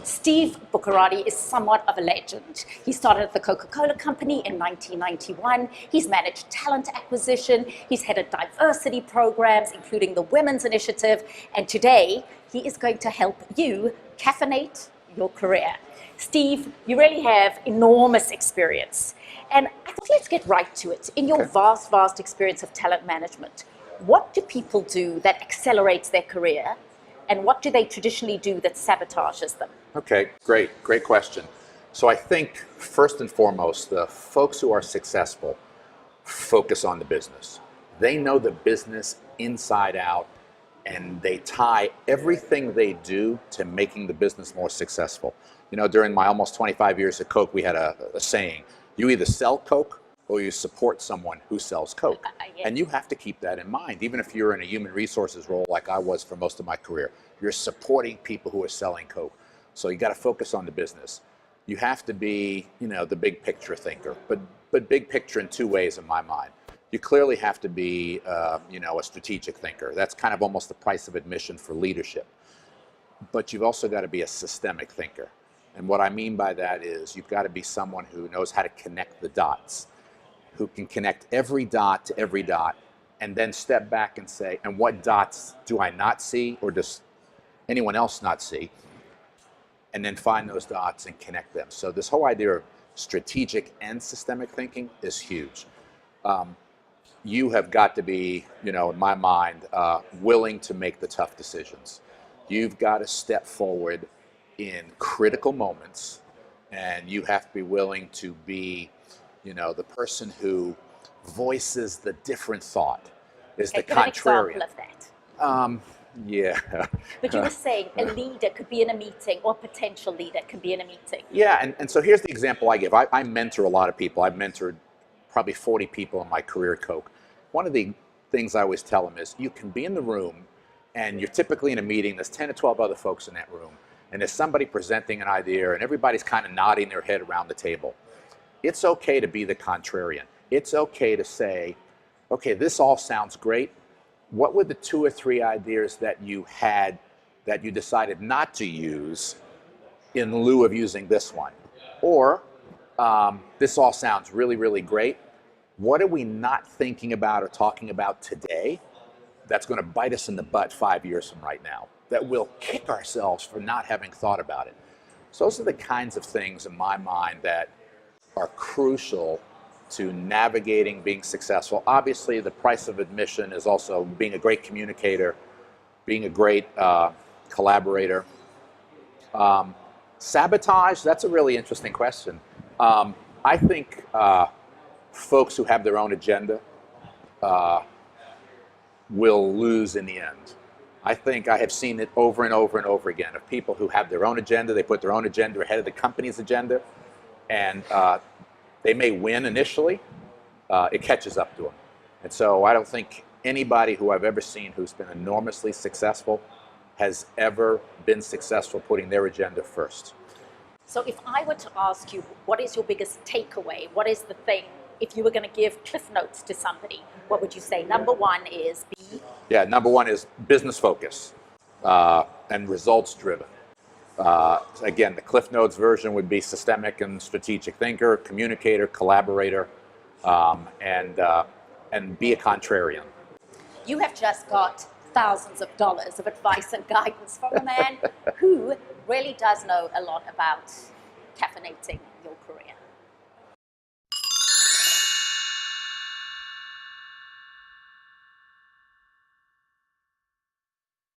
Steve Bucherati is somewhat of a legend. He started the Coca-Cola Company in 1991. He's managed talent acquisition. He's headed diversity programs, including the Women's Initiative. And today, he is going to help you caffeinate your career. Steve, you really have enormous experience. And I thought let's get right to it. In your vast experience of talent management, what do people do that accelerates their career? And what do they traditionally do that sabotages them? Okay, great question. So I think first and foremost, the folks who are successful focus on the business. They know the business inside out, and they tie everything they do to making the business more successful. You know, during my almost 25 years at Coke, we had a saying, you either sell Coke or you support someone who sells Coke. Yes. And you have to keep that in mind. Even if you're in a human resources role like I was for most of my career, you're supporting people who are selling Coke. So you got to focus on the business. You have to be, you know, the big picture thinker, but big picture in two ways in my mind. You clearly have to be, you know, a strategic thinker. That's kind of almost the price of admission for leadership. But you've also got to be a systemic thinker. And what I mean by that is you've got to be someone who knows how to connect the dots, who can connect every dot to every dot, and then step back and say, and what dots do I not see, or does anyone else not see? And then find those dots and connect them. So this whole idea of strategic and systemic thinking is huge. You have got to be, you know, in my mind, willing to make the tough decisions. You've got to step forward in critical moments, and you have to be willing to be, you know, the person who voices the different thought, is the contrarian. Give an example of that. Yeah. But you were saying a leader could be in a meeting, or a potential leader could be in a meeting. Yeah, and so here's the example I give. I mentor a lot of people. I've mentored probably 40 people in my career at Coke. One of the things I always tell them is you can be in the room, and you're typically in a meeting, there's 10 to 12 other folks in that room, and there's somebody presenting an idea, and everybody's kind of nodding their head around the table. It's okay to be the contrarian. It's okay to say, okay, this all sounds great. What were the 2 or 3 ideas that you had that you decided not to use in lieu of using this one? Or this all sounds really great. What are we not thinking about or talking about today that's going to bite us in the butt 5 years from right now, that we'll kick ourselves for not having thought about it? So those are the kinds of things in my mind that are crucial to navigating being successful. Obviously, the price of admission is also being a great communicator, being a great collaborator. Sabotage, that's a really interesting question. I think folks who have their own agenda will lose in the end. I think I have seen it over and over and over again of people who have their own agenda, they put their own agenda ahead of the company's agenda, and they may win initially, it catches up to them. And so I don't think anybody who I've ever seen who's been enormously successful has ever been successful putting their agenda first. So if I were to ask you, what is your biggest takeaway? What is the thing, if you were going to give cliff notes to somebody, what would you say? Number one is be? Yeah, number one is business focus and results driven. Again, the Cliff Notes version would be systemic and strategic thinker, communicator, collaborator, and be a contrarian. You have just got thousands of dollars of advice and guidance from a man who really does know a lot about caffeinating your career.